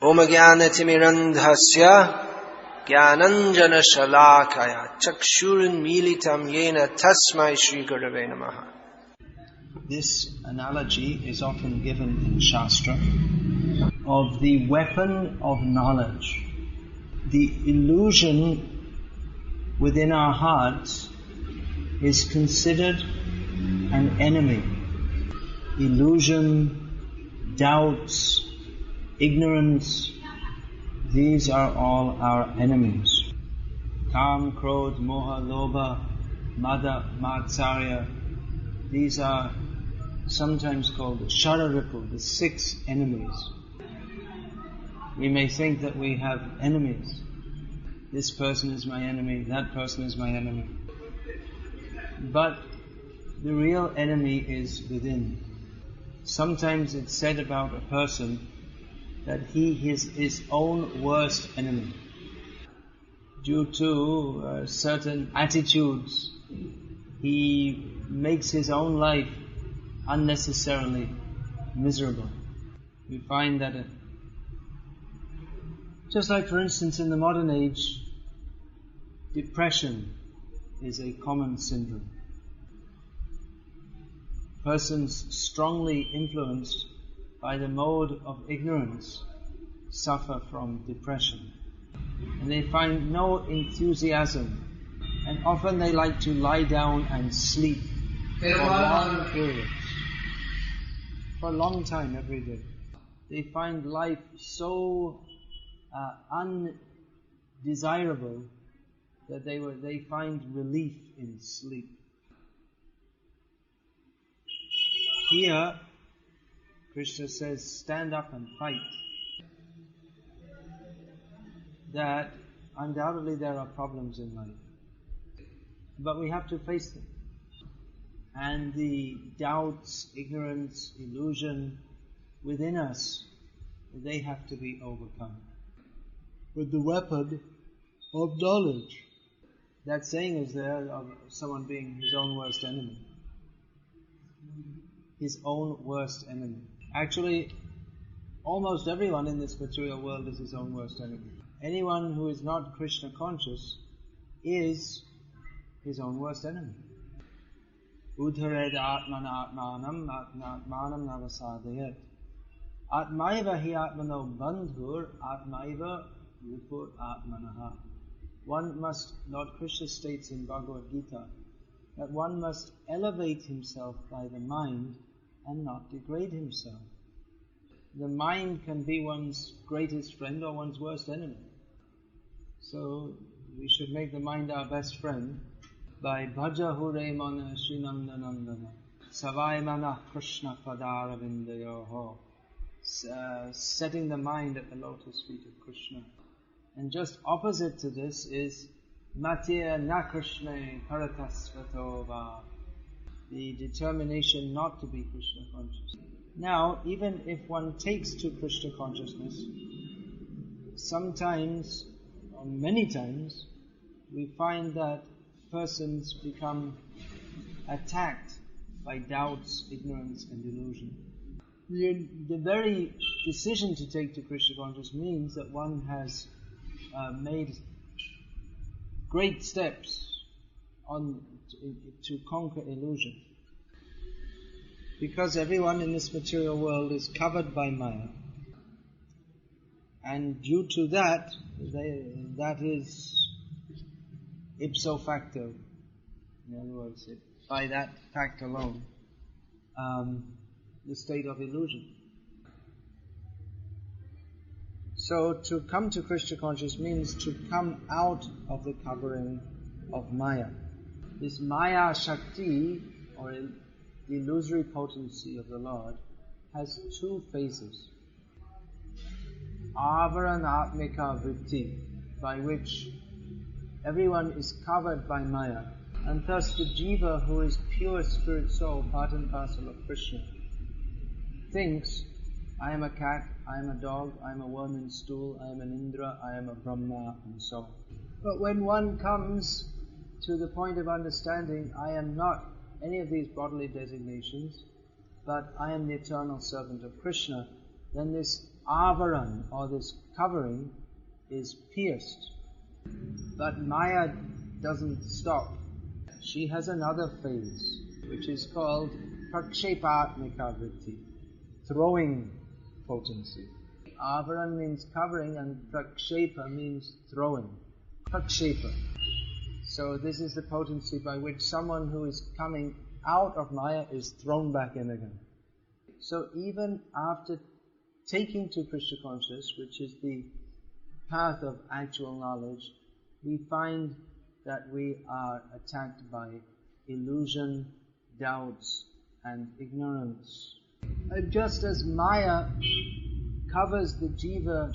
Om Jnanatimmirandhasya Jnananjana Shalakaya Chakshurun Militam Yena Tasmai Shri Gurave Namaha. This analogy is often given in Shastra of the weapon of knowledge. The illusion within our hearts is considered an enemy. Illusion, doubts, ignorance, these are all our enemies. Kam, Krodh, Moha, Lobha, Mada, Matsarya, these are sometimes called the Shararipu, the 6 enemies. We may think that we have enemies. This person is my enemy, that person is my enemy. But the real enemy is within. Sometimes it's said about a person that he is his own worst enemy. Due to certain attitudes, he makes his own life unnecessarily miserable. We find that just like, for instance, in the modern age, depression is a common syndrome. Persons strongly influenced by the mode of ignorance suffer from depression. And they find no enthusiasm. And often they like to lie down and sleep for long periods. For a long time every day. They find life so undesirable that they find relief in sleep. Here, Krishna says, stand up and fight. That undoubtedly there are problems in life. But we have to face them. And the doubts, ignorance, illusion within us, they have to be overcome with the weapon of knowledge. That saying is there of someone being his own worst enemy. His own worst enemy. Actually, almost everyone in this material world is his own worst enemy. Anyone who is not Krishna conscious is his own worst enemy. Udhared atmana atmanam atmanam navasadayat. Atmaiva hi atmano bandhur atmaiva rupur atmanaha. One must, Lord Krishna states in Bhagavad-gita, that one must elevate himself by the mind and not degrade himself. The mind can be one's greatest friend or one's worst enemy. So we should make the mind our best friend by Bhaja Hure Mana Srinandanandana Savai Mana Krishna Padaravindayoho, setting the mind at the lotus feet of Krishna. And just opposite to this is Matya na Krishna Paratasvatova, the determination not to be Krishna conscious. Now, even if one takes to Krishna consciousness, sometimes, or many times, we find that persons become attacked by doubts, ignorance and delusion. The very decision to take to Krishna consciousness means that one has made great steps to conquer illusion. Because everyone in this material world is covered by Maya. And due to that, that is ipso facto. In other words, by that fact alone, the state of illusion. So to come to Krishna consciousness means to come out of the covering of Maya. This Maya Shakti, or the illusory potency of the Lord, has 2 phases. Avaranatmika vritti, by which everyone is covered by Maya, and thus the jiva, who is pure spirit soul, part and parcel of Krishna, thinks, I am a cat, I am a dog, I am a worm in stool, I am an Indra, I am a Brahma, and so on. But when one comes to the point of understanding, I am not any of these bodily designations, but I am the eternal servant of Krishna, then this avaran, or this covering, is pierced. But Maya doesn't stop. She has another phase, which is called prakshepatmika vritti, throwing potency. Avaran means covering, and prakshepa means throwing. Prakshepa. So this is the potency by which someone who is coming out of Maya is thrown back in again. So even after taking to Krishna consciousness, which is the path of actual knowledge, we find that we are attacked by illusion, doubts, and ignorance. And just as Maya covers the jiva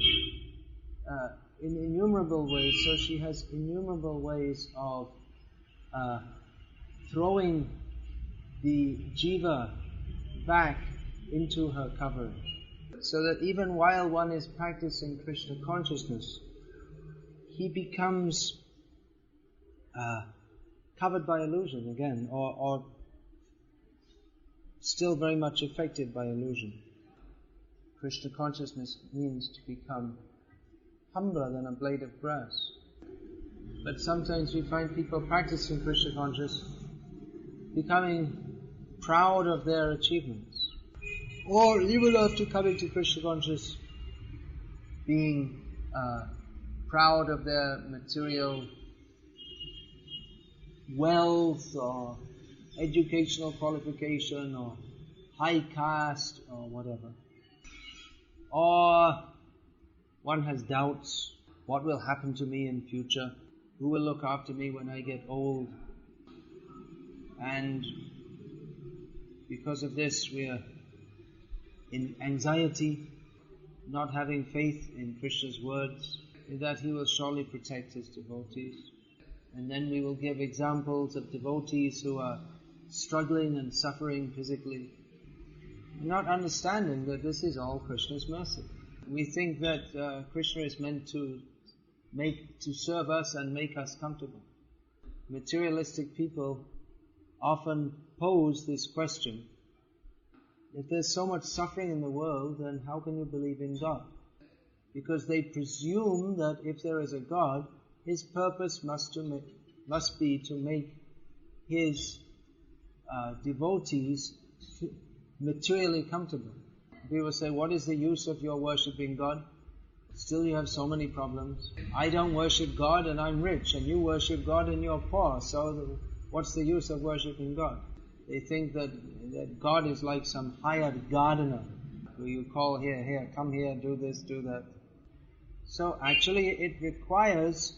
in innumerable ways, so she has innumerable ways of throwing the jiva back into her covering. So that even while one is practicing Krishna consciousness, he becomes covered by illusion again, or still very much affected by illusion. Krishna consciousness means to become humbler than a blade of grass. But sometimes we find people practicing Krishna consciousness becoming proud of their achievements. Or even after coming to Krishna consciousness, being proud of their material wealth or educational qualification or high caste or whatever. Or one has doubts. What will happen to me in future? Who will look after me when I get old? And because of this we are in anxiety, not having faith in Krishna's words, that he will surely protect his devotees. And then we will give examples of devotees who are struggling and suffering physically, not understanding that this is all Krishna's mercy. We think that Krishna is meant to serve us and make us comfortable. Materialistic people often pose this question: if there's so much suffering in the world, then how can you believe in God? Because they presume that if there is a God, his purpose must be to make his devotees materially comfortable. People say, what is the use of your worshipping God? Still you have so many problems. I don't worship God and I'm rich, and you worship God and you're poor, so what's the use of worshipping God? They think that God is like some hired gardener who you call here, come here, do this, do that. So actually it requires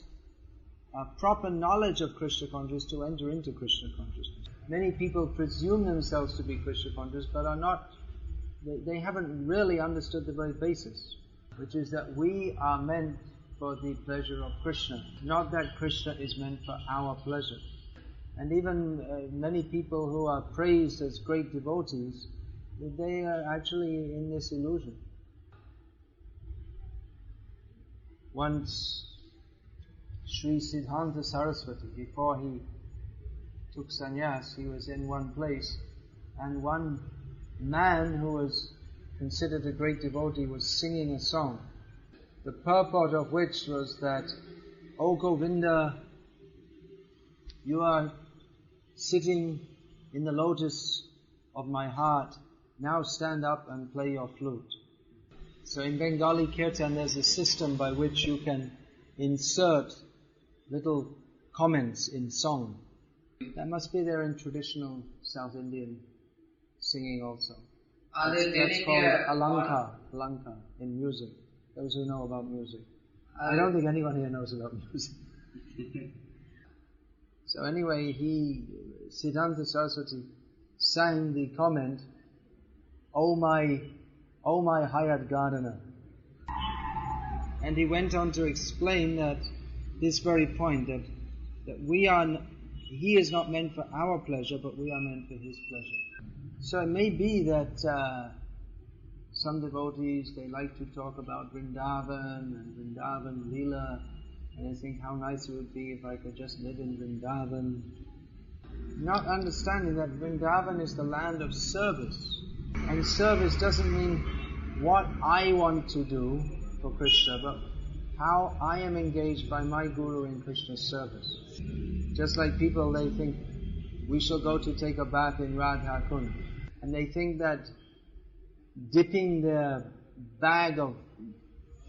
a proper knowledge of Krishna consciousness to enter into Krishna consciousness. Many people presume themselves to be Krishna conscious but are not. They haven't really understood the very basis, which is that we are meant for the pleasure of Krishna, not that Krishna is meant for our pleasure. And even many people who are praised as great devotees, they are actually in this illusion. Once Sri Siddhanta Saraswati, before he took sannyas, he was in one place, and one man who was considered a great devotee was singing a song, the purport of which was that, O Govinda, you are sitting in the lotus of my heart, now stand up and play your flute. So in Bengali Kirtan there's a system by which you can insert little comments in song. That must be there in traditional South Indian singing also. That's called alanka in music. Those who know about music. I don't think anyone here knows about music. So anyway, Siddhanta Saraswati sang the comment, "Oh my hired gardener." And he went on to explain that this very point, that he is not meant for our pleasure, but we are meant for his pleasure. So it may be that some devotees, they like to talk about Vrindavan and Vrindavan Leela, and they think how nice it would be if I could just live in Vrindavan. Not understanding that Vrindavan is the land of service. And service doesn't mean what I want to do for Krishna, but how I am engaged by my Guru in Krishna's service. Just like people, they think we shall go to take a bath in Radha Kund, and they think that dipping their bag of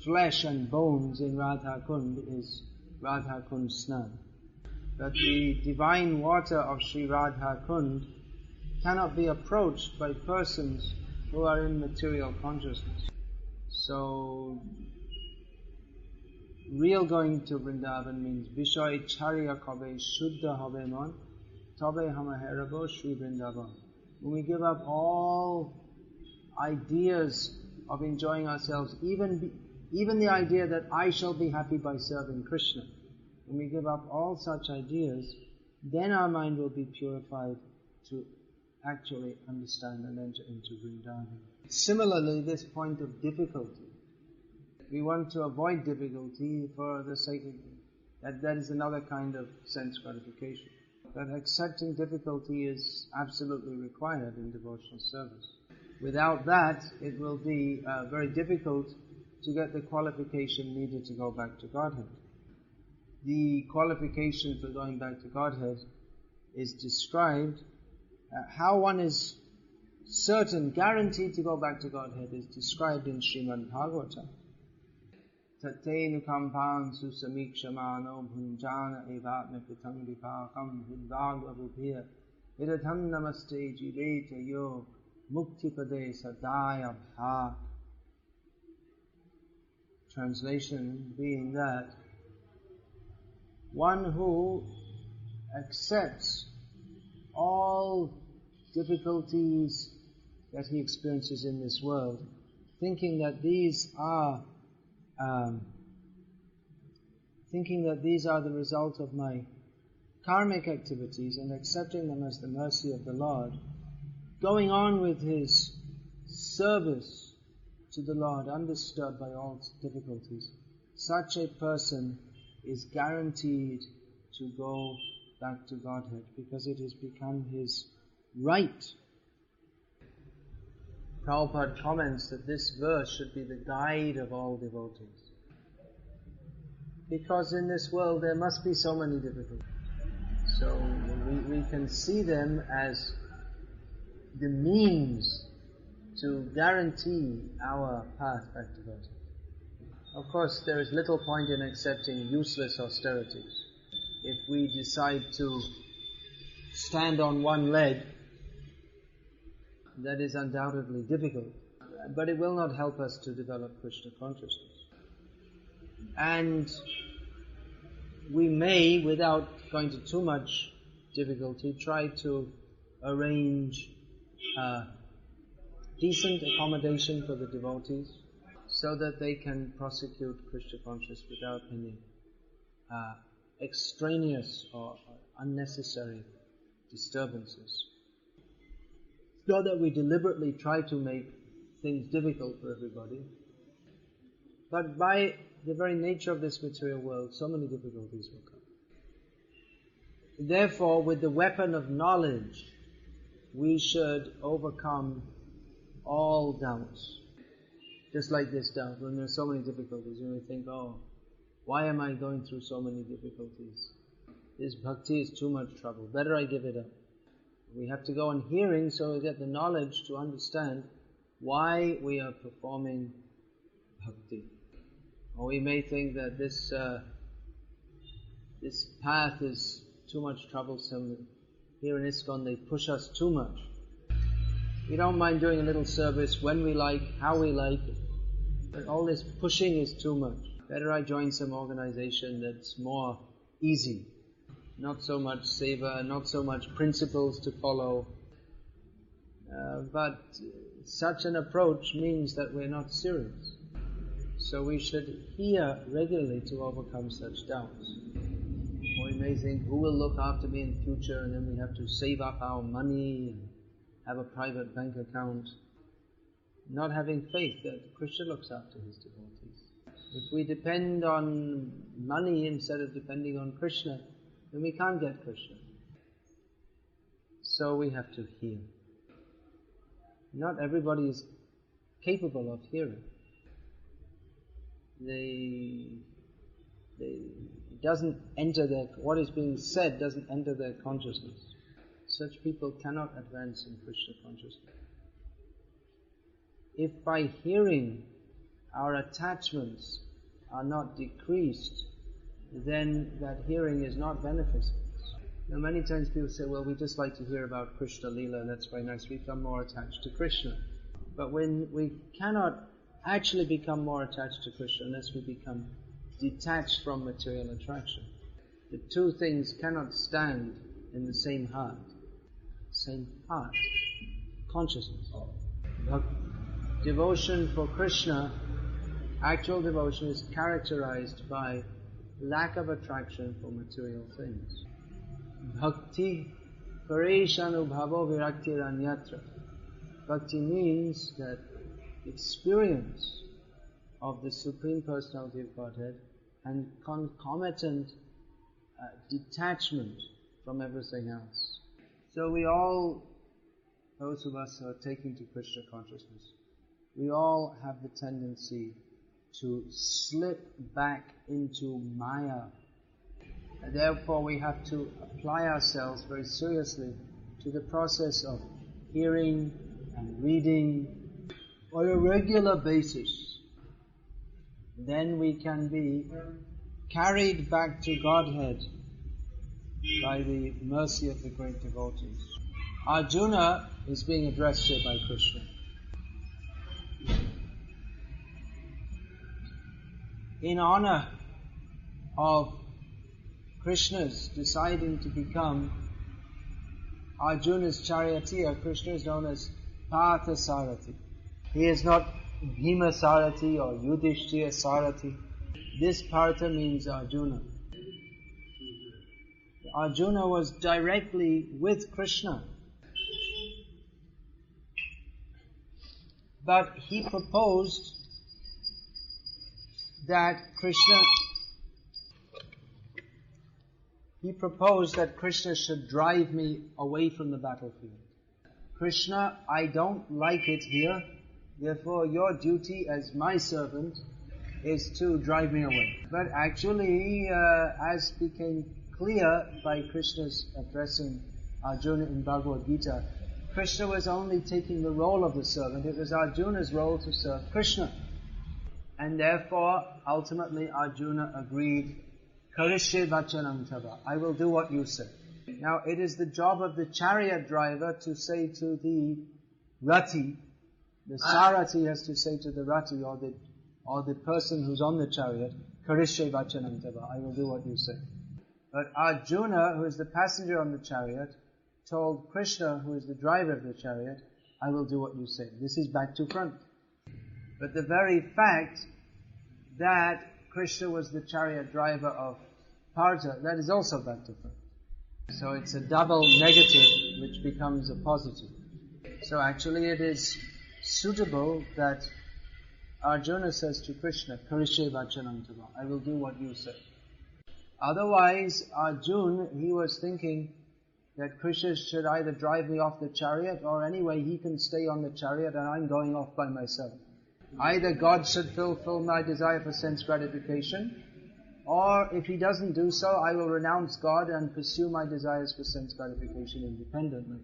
flesh and bones in Radha Kund is Radha Kund Snan. But the divine water of Sri Radha Kund cannot be approached by persons who are in material consciousness. So, real going to Vrindavan means Vishay Charya Kabe Shuddha Habe Man Tabe Hamaherabo Sri Vrindavan. When we give up all ideas of enjoying ourselves, even the idea that I shall be happy by serving Krishna, when we give up all such ideas, then our mind will be purified to actually understand and enter into Vrindavan. Similarly, this point of difficulty, we want to avoid difficulty for the sake of that is another kind of sense gratification. But accepting difficulty is absolutely required in devotional service. Without that, it will be very difficult to get the qualification needed to go back to Godhead. The qualification for going back to Godhead is described, how one is certain, guaranteed to go back to Godhead is described in Srimad Bhagavatam. Tate nukampam susamikshamano bhunjana evatme pitang vipakam hudagva bhubhir vidatham namaste jiveta yo muktipade sadaya bha. Translation being that one who accepts all difficulties that he experiences in this world, thinking that these are the result of my karmic activities and accepting them as the mercy of the Lord, going on with his service to the Lord undisturbed by all difficulties, such a person is guaranteed to go back to Godhead because it has become his right. Prabhupada comments that this verse should be the guide of all devotees. Because in this world there must be so many difficulties. So we can see them as the means to guarantee our path back to God. Of course, there is little point in accepting useless austerities. If we decide to stand on one leg, that is undoubtedly difficult, but it will not help us to develop Krishna consciousness. And we may, without going to too much difficulty, try to arrange decent accommodation for the devotees so that they can prosecute Krishna consciousness without any extraneous or unnecessary disturbances. It's not that we deliberately try to make things difficult for everybody, but by the very nature of this material world, so many difficulties will come. Therefore, with the weapon of knowledge, we should overcome all doubts. Just like this doubt, when there are so many difficulties, you may think, oh, why am I going through so many difficulties? This bhakti is too much trouble. Better I give it up. We have to go on hearing so we get the knowledge to understand why we are performing bhakti. Or we may think that this path is too much troublesome. Here in ISKCON they push us too much. We don't mind doing a little service when we like, how we like, but all this pushing is too much. Better I join some organization that's more easy. Not so much seva, not so much principles to follow. But such an approach means that we're not serious. So we should hear regularly to overcome such doubts. Or we may think, who will look after me in the future? And then we have to save up our money and have a private bank account. Not having faith that Krishna looks after his devotees. If we depend on money instead of depending on Krishna, then we can't get Krishna. So we have to hear. Not everybody is capable of hearing. It doesn't enter what is being said doesn't enter their consciousness. Such people cannot advance in Krishna consciousness. If by hearing our attachments are not decreased, then that hearing is not beneficial. Now, many times people say, well, we just like to hear about Krishna Leela, that's very nice, we become more attached to Krishna. But when we cannot actually become more attached to Krishna unless we become detached from material attraction. The two things cannot stand in the same heart. Consciousness. Devotion for Krishna, actual devotion, is characterized by lack of attraction for material things. Bhakti pareshanubhavo viraktiranyatra. Bhakti means that experience of the Supreme Personality of Godhead and concomitant detachment from everything else. So we all, those of us who are taking to Krishna consciousness, we all have the tendency to slip back into Maya. And therefore we have to apply ourselves very seriously to the process of hearing and reading on a regular basis. Then we can be carried back to Godhead by the mercy of the great devotees. Arjuna is being addressed here by Krishna. In honor of Krishna's deciding to become Arjuna's charioteer, Krishna is known as Partha Sarathi. He is not Bhima Sarathi or Yudhishthira Sarathi. This Partha means Arjuna. Arjuna was directly with Krishna. But he proposed that Krishna should drive me away from the battlefield. Krishna, I don't like it here, therefore your duty as my servant is to drive me away. But actually, as became clear by Krishna's addressing Arjuna in Bhagavad-gita, Krishna was only taking the role of the servant. It was Arjuna's role to serve Krishna. And therefore, ultimately, Arjuna agreed, Karishye vachanam tava, I will do what you say. Now, it is the job of the chariot driver to say to the Rati, the Sarathi has to say to the Rati or the person who's on the chariot, Karishye vachanam tava, I will do what you say. But Arjuna, who is the passenger on the chariot, told Krishna, who is the driver of the chariot, I will do what you say. This is back to front. But the very fact that Krishna was the chariot driver of Partha, that is also back to front. So it's a double negative which becomes a positive. So actually it is suitable that Arjuna says to Krishna, Karishye vachanam tava, I will do what you say. Otherwise, Arjuna, he was thinking that Krishna should either drive me off the chariot or anyway he can stay on the chariot and I'm going off by myself. Either God should fulfill my desire for sense gratification, or if he doesn't do so, I will renounce God and pursue my desires for sense gratification independently.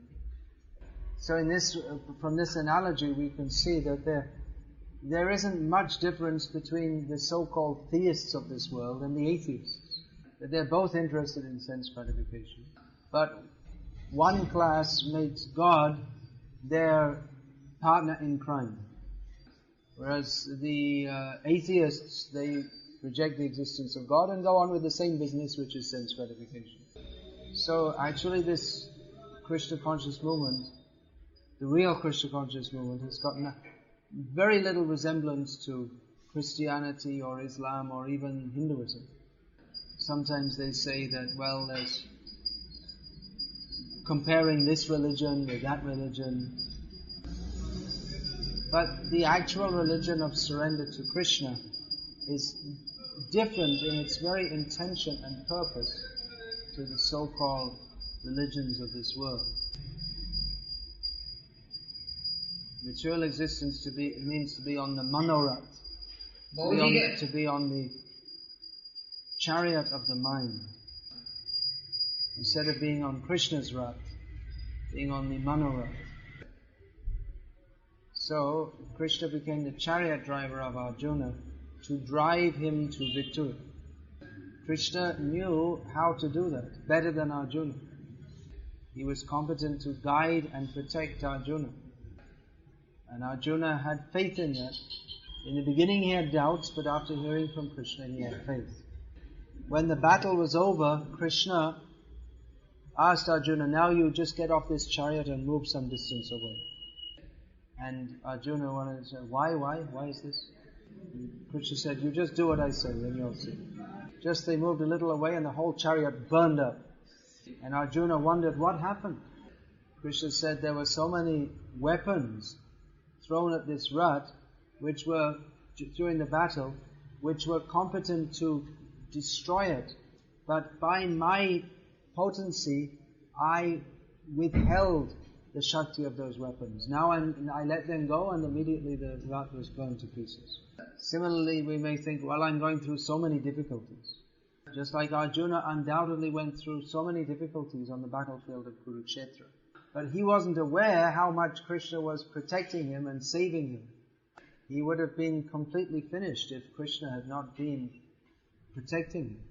So from this analogy we can see that there isn't much difference between the so-called theists of this world and the atheists. That they're both interested in sense gratification. But one class makes God their partner in crime. Whereas the atheists, they reject the existence of God and go on with the same business, which is sense gratification. So actually this Krishna conscious movement, the real Krishna conscious movement, has got very little resemblance to Christianity or Islam or even Hinduism. Sometimes they say that, well, there's comparing this religion with that religion. But the actual religion of surrender to Krishna is different in its very intention and purpose to the so-called religions of this world. Material existence means to be on the manorat, to be on the chariot of the mind. Instead of being on Krishna's rath, being on the manorat. So, Krishna became the chariot driver of Arjuna to drive him to victory. Krishna knew how to do that better than Arjuna. He was competent to guide and protect Arjuna. And Arjuna had faith in that. In the beginning he had doubts, but after hearing from Krishna he had faith. When the battle was over, Krishna asked Arjuna, now you just get off this chariot and move some distance away. And Arjuna wanted to say, why is this? And Krishna said, you just do what I say, then you'll see. Just they moved a little away and the whole chariot burned up. And Arjuna wondered what happened. Krishna said there were so many weapons thrown at this rath, which were, during the battle, which were competent to destroy it. But by my potency, I withheld the Shakti of those weapons. Now I let them go and immediately the rath was burned to pieces. Similarly, we may think, well, I'm going through so many difficulties. Just like Arjuna undoubtedly went through so many difficulties on the battlefield of Kurukshetra. But he wasn't aware how much Krishna was protecting him and saving him. He would have been completely finished if Krishna had not been protecting him.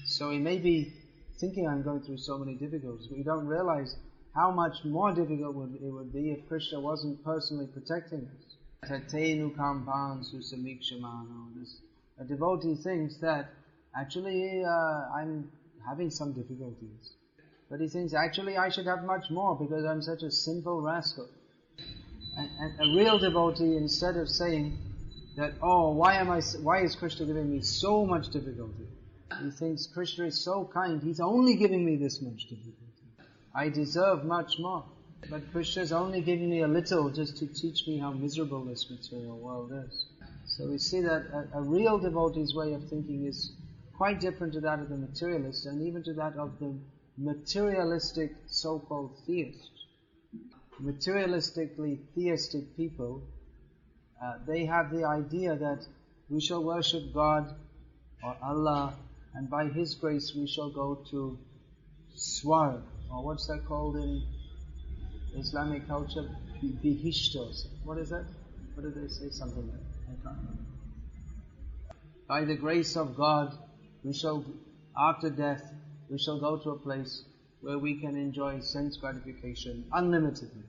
So he may be thinking, I'm going through so many difficulties, but you don't realize how much more difficult it would be if Krishna wasn't personally protecting us. A devotee thinks that actually I'm having some difficulties. But he thinks actually I should have much more because I'm such a sinful rascal. And a real devotee, instead of saying that, why is Krishna giving me so much difficulty? He thinks Krishna is so kind, he's only giving me this much difficulty. I deserve much more. But Krishna is only giving me a little just to teach me how miserable this material world is. So we see that a real devotee's way of thinking is quite different to that of the materialist and even to that of the materialistic so-called theists. Materialistically theistic people, they have the idea that we shall worship God or Allah and by His grace we shall go to Swarg, or what's that called in Islamic culture? Bihishtos. What is that? What did they say? Something like that. I can't remember. By the grace of God, we shall, after death, we shall go to a place where we can enjoy sense gratification unlimitedly.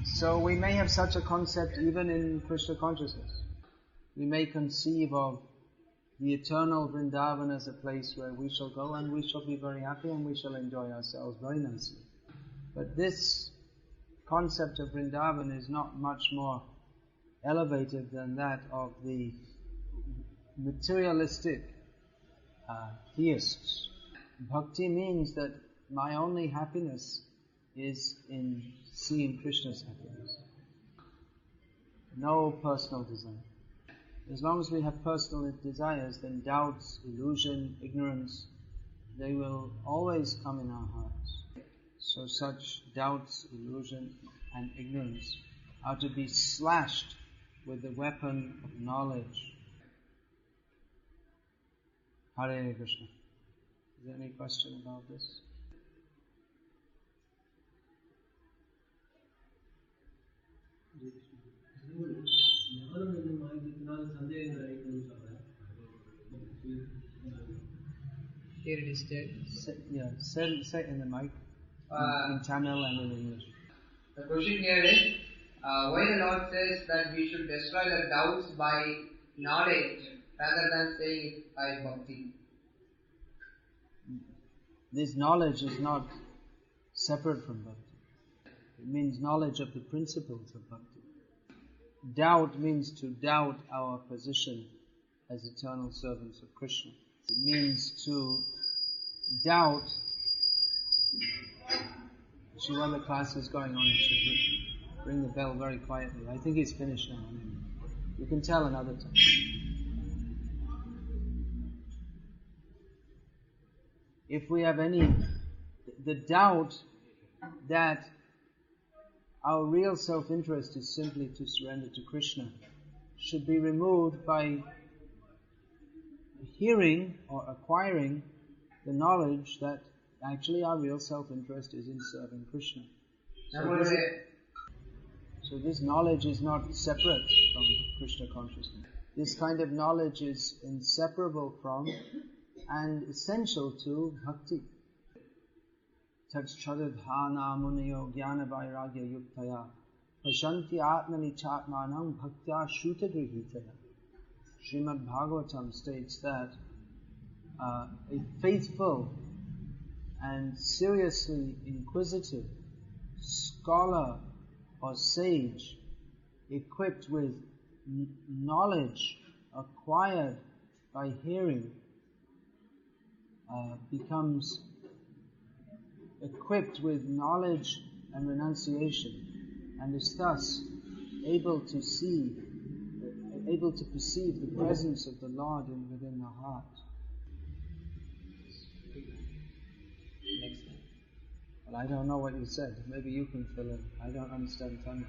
So we may have such a concept even in Krishna consciousness. We may conceive of the eternal Vrindavan as a place where we shall go and we shall be very happy and we shall enjoy ourselves very nicely. But this concept of Vrindavan is not much more elevated than that of the materialistic theists. Bhakti means that my only happiness is in seeing Krishna's happiness. No personal desire. As long as we have personal desires, then doubts, illusion, ignorance, they will always come in our hearts. So such doubts, illusion and ignorance are to be slashed with the weapon of knowledge. Hare Krishna. Is there any question about this? Here it is there. Say in the mic, in Tamil and in English. The question here is, why the Lord says that we should destroy the doubts by knowledge rather than saying it by bhakti? This knowledge is not separate from bhakti. It means knowledge of the principles of bhakti. Doubt means to doubt our position as eternal servants of Krishna. It means to doubt. See, while the class is going on, you should ring the bell very quietly. I think it's finished now. You can tell another time. If we have the doubt that our real self-interest is simply to surrender to Krishna, should be removed by hearing or acquiring the knowledge that actually our real self-interest is in serving Krishna. So this knowledge is not separate from Krishna consciousness. This kind of knowledge is inseparable from and essential to bhakti. Tatchadadhana muniyo jnana vairagya yuktaya pashanti atmani chatmanam bhaktya shutagrihtaya. Srimad Bhagavatam states that a faithful and seriously inquisitive scholar or sage equipped with knowledge acquired by hearing becomes equipped with knowledge and renunciation, and is thus able to perceive the presence of the Lord within the heart. Next time. Well, I don't know what you said. Maybe you can fill in. I don't understand Tamil.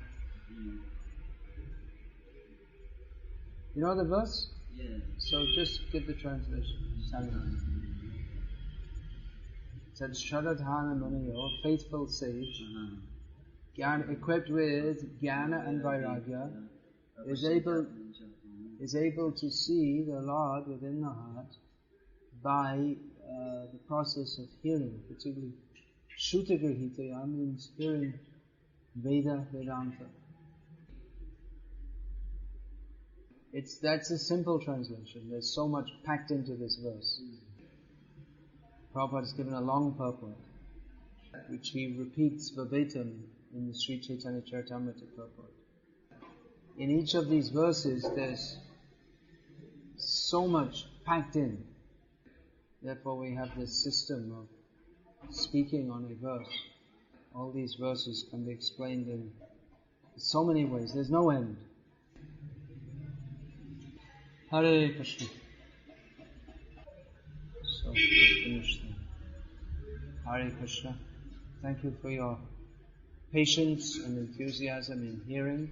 You know the verse? Yeah. So just give the translation. It said, Shradadhana Muniyo, faithful sage, equipped with jnana and vairagya, is able to see the Lord within the heart by the process of hearing, particularly Shutagrihtaya means hearing Vedanta. That's a simple translation. There's so much packed into this verse. Prabhupada has given a long purport, which he repeats verbatim in the Sri Chaitanya Charitamrita purport. In each of these verses, there's so much packed in. Therefore, we have this system of speaking on a verse. All these verses can be explained in so many ways. There's no end. Hare Krishna. So we finish there. Hare Krishna. Thank you for your patience and enthusiasm in hearing.